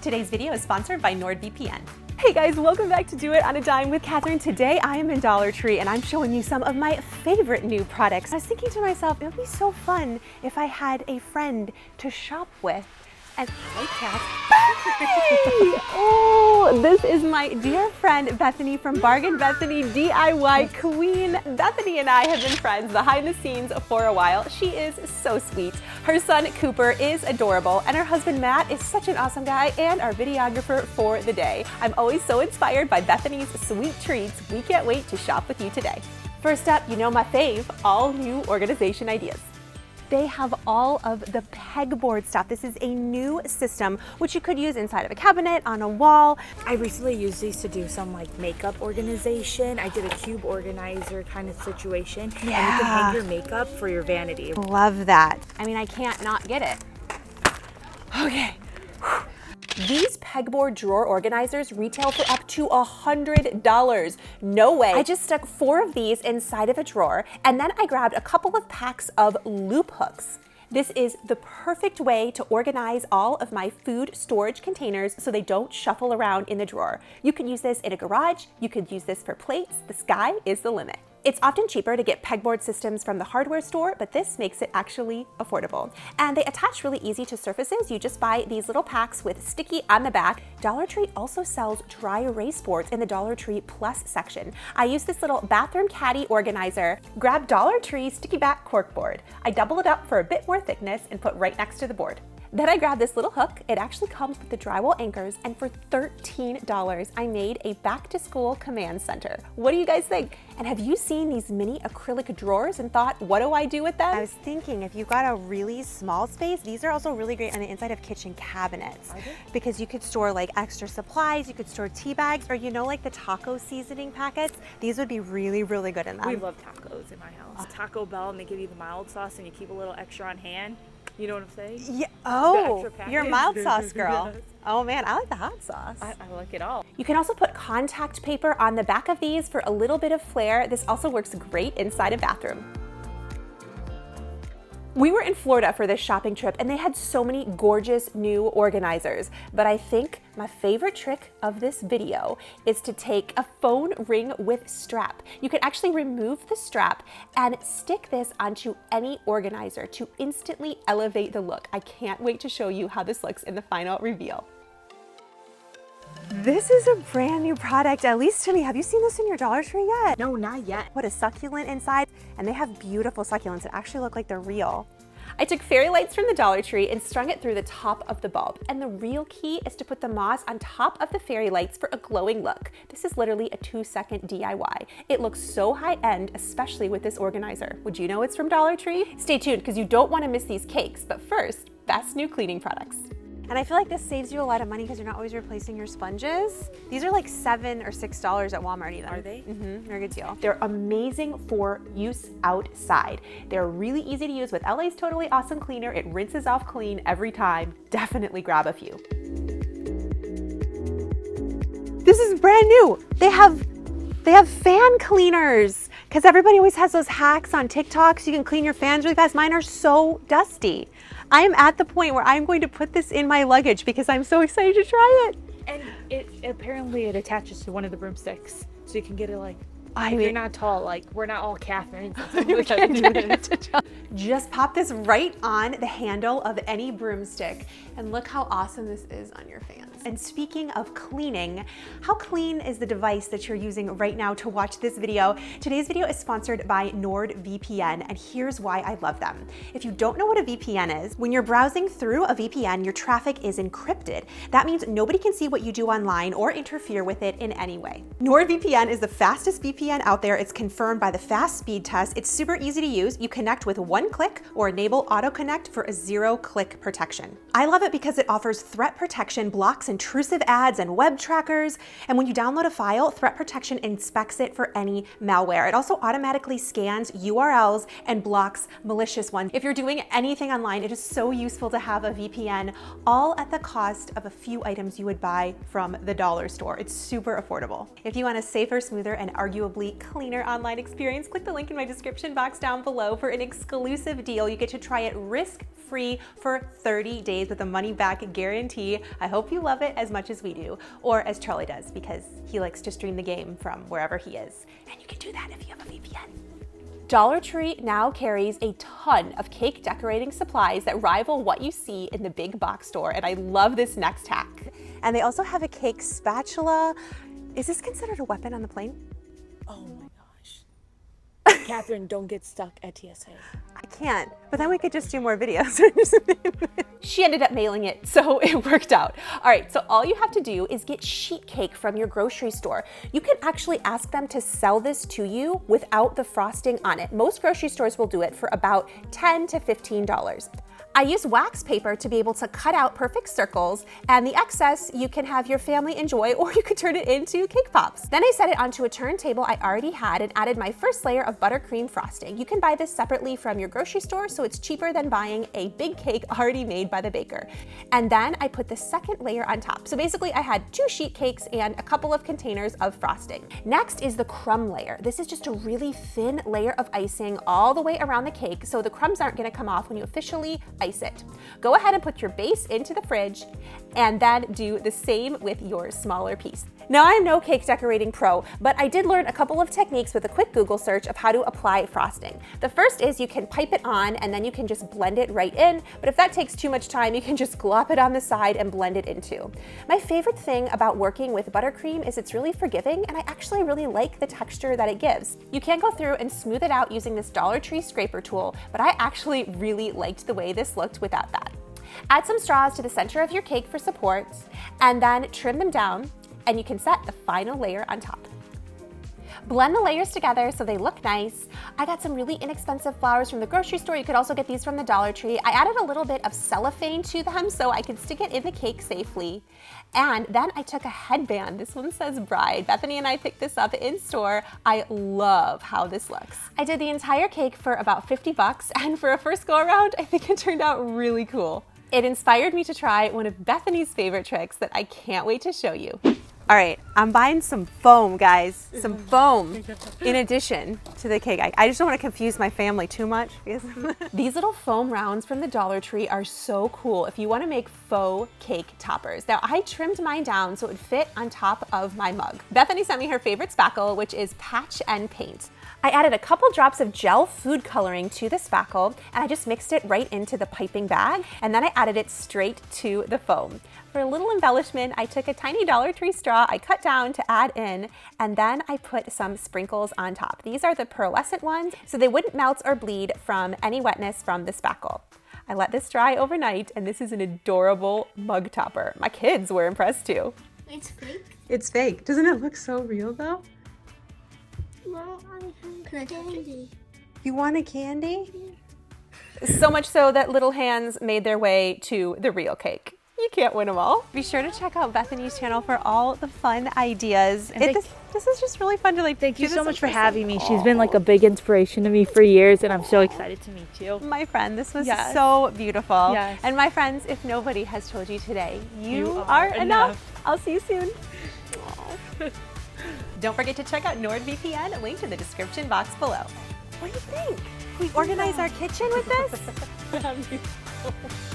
Today's video is sponsored by NordVPN. Hey guys, welcome back to Do It on a Dime with Kathryn. Today I am in Dollar Tree and I'm showing you some of my favorite new products. I was thinking to myself, it would be so fun if I had a friend to shop with. And hi, Kath. Hey! Oh, this is my dear friend Bethany from Bargain Bethany DIY Queen. Bethany and I have been friends behind the scenes for a while. She is so sweet. Her son Cooper is adorable, and her husband Matt is such an awesome guy and our videographer for the day. I'm always so inspired by Bethany's sweet treats. We can't wait to shop with you today. First up, you know my fave, all new organization ideas. They have all of the pegboard stuff. This is a new system, which you could use inside of a cabinet, on a wall. I recently used these to do some like makeup organization. I did a cube organizer kind of situation. Yeah. And you can hang your makeup for your vanity. Love that. I mean, I can't not get it. Okay. These pegboard drawer organizers retail for up to $100. No way. I just stuck 4 of these inside of a drawer, and then I grabbed a couple of packs of loop hooks. This is the perfect way to organize all of my food storage containers so they don't shuffle around in the drawer. You could use this in a garage, you could use this for plates. The sky is the limit. It's often cheaper to get pegboard systems from the hardware store, but this makes it actually affordable. And they attach really easy to surfaces. You just buy these little packs with sticky on the back. Dollar Tree also sells dry erase boards in the Dollar Tree Plus section. I use this little bathroom caddy organizer. Grab Dollar Tree sticky back cork board. I double it up for a bit more thickness and put right next to the board. Then I grabbed this little hook. It actually comes with the drywall anchors, and for $13, I made a back-to-school command center. What do you guys think? And have you seen these mini acrylic drawers and thought, what do I do with them? I was thinking, if you got a really small space, these are also really great on the inside of kitchen cabinets. Because you could store like extra supplies, you could store tea bags, or you know, like the taco seasoning packets. These would be really, really good in them. We love tacos in my house. Taco Bell, and they give you the mild sauce and you keep a little extra on hand. You know what I'm saying? Yeah. Oh, you're a mild sauce girl. Oh man, I like the hot sauce. I like it all. You can also put contact paper on the back of these for a little bit of flair. This also works great inside a bathroom. We were in Florida for this shopping trip and they had so many gorgeous new organizers, but I think my favorite trick of this video is to take a phone ring with strap. You can actually remove the strap and stick this onto any organizer to instantly elevate the look. I can't wait to show you how this looks in the final reveal. This is a brand new product, at least to me. Have you seen this in your Dollar Tree yet? No, not yet. What a succulent inside, and they have beautiful succulents that actually look like they're real. I took fairy lights from the Dollar Tree and strung it through the top of the bulb. And the real key is to put the moss on top of the fairy lights for a glowing look. This is literally a 2-second DIY. It looks so high-end, especially with this organizer. Would you know it's from Dollar Tree? Stay tuned, because you don't want to miss these cakes. But first, best new cleaning products. And I feel like this saves you a lot of money because you're not always replacing your sponges. These are like $7 or $6 at Walmart even. Are they? Mm-hmm, they're a good deal. They're amazing for use outside. They're really easy to use with LA's Totally Awesome Cleaner. It rinses off clean every time. Definitely grab a few. This is brand new. They have fan cleaners because everybody always has those hacks on TikTok so you can clean your fans really fast. Mine are so dusty. I am at the point where I'm going to put this in my luggage because I'm so excited to try it. And apparently it attaches to one of the broomsticks, so you can get it like, if you're not tall, like we're not all Kathryn. Just pop this right on the handle of any broomstick and look how awesome this is on your fans. And speaking of cleaning, how clean is the device that you're using right now to watch this video? Today's video is sponsored by NordVPN, and here's why I love them. If you don't know what a VPN is, when you're browsing through a VPN, your traffic is encrypted. That means nobody can see what you do online or interfere with it in any way. NordVPN is the fastest VPN out there. It's confirmed by the fast speed test. It's super easy to use. You connect with one click or enable auto connect for a 0-click protection. I love it because it offers threat protection, blocks intrusive ads and web trackers. And when you download a file, threat protection inspects it for any malware. It also automatically scans URLs and blocks malicious ones. If you're doing anything online, it is so useful to have a VPN, all at the cost of a few items you would buy from the dollar store. It's super affordable. If you want a safer, smoother, and arguably unbelievably cleaner online experience, click the link in my description box down below for an exclusive deal. You get to try it risk-free for 30 days with a money-back guarantee. I hope you love it as much as we do, or as Charlie does, because he likes to stream the game from wherever he is. And you can do that if you have a VPN. Dollar Tree now carries a ton of cake decorating supplies that rival what you see in the big box store, and I love this next hack. And they also have a cake spatula. Is this considered a weapon on the plane? Oh my gosh. Kathryn, don't get stuck at TSA. I can't, but then we could just do more videos. She ended up mailing it, so it worked out. All right, so all you have to do is get sheet cake from your grocery store. You can actually ask them to sell this to you without the frosting on it. Most grocery stores will do it for about $10 to $15. I use wax paper to be able to cut out perfect circles, and the excess you can have your family enjoy, or you could turn it into cake pops. Then I set it onto a turntable I already had and added my first layer of buttercream frosting. You can buy this separately from your grocery store, so it's cheaper than buying a big cake already made by the baker. And then I put the second layer on top. So basically I had 2 sheet cakes and a couple of containers of frosting. Next is the crumb layer. This is just a really thin layer of icing all the way around the cake, so the crumbs aren't gonna come off when you officially ice it. Go ahead and put your base into the fridge and then do the same with your smaller piece. Now, I'm no cake decorating pro, but I did learn a couple of techniques with a quick Google search of how to apply frosting. The first is you can pipe it on and then you can just blend it right in, but if that takes too much time, you can just glop it on the side and blend it in too. My favorite thing about working with buttercream is it's really forgiving, and I actually really like the texture that it gives. You can go through and smooth it out using this Dollar Tree scraper tool, but I actually really liked the way this looked without that. Add some straws to the center of your cake for support, and then trim them down, and you can set the final layer on top. Blend the layers together so they look nice. I got some really inexpensive flowers from the grocery store. You could also get these from the Dollar Tree. I added a little bit of cellophane to them so I could stick it in the cake safely. And then I took a headband. This one says bride. Bethany and I picked this up in store. I love how this looks. I did the entire cake for about 50 bucks, and for a first go around, I think it turned out really cool. It inspired me to try one of Bethany's favorite tricks that I can't wait to show you. All right, I'm buying some foam, guys. Some foam in addition to the cake. I just don't want to confuse my family too much. These little foam rounds from the Dollar Tree are so cool if you want to make faux cake toppers. Now, I trimmed mine down so it would fit on top of my mug. Bethany sent me her favorite spackle, which is Patch and Paint. I added a couple drops of gel food coloring to the spackle, and I just mixed it right into the piping bag, and then I added it straight to the foam. For a little embellishment, I took a tiny Dollar Tree straw I cut down to add in, and then I put some sprinkles on top. These are the pearlescent ones, so they wouldn't melt or bleed from any wetness from the spackle. I let this dry overnight, and this is an adorable mug topper. My kids were impressed too. It's fake? It's fake. Doesn't it look so real though? Well, I have candy. You want a candy? So much so that little hands made their way to the real cake. You can't win them all. Be sure to check out Bethany's channel for all the fun ideas. This is just really fun to like. Thank you so much for having me. She's been like a big inspiration to me for years, and I'm so excited to meet you. My friend, this was so beautiful. Yes. And my friends, if nobody has told you today, you are enough. I'll see you soon. Don't forget to check out NordVPN, linked in the description box below. What do you think? Can we organize our kitchen with this?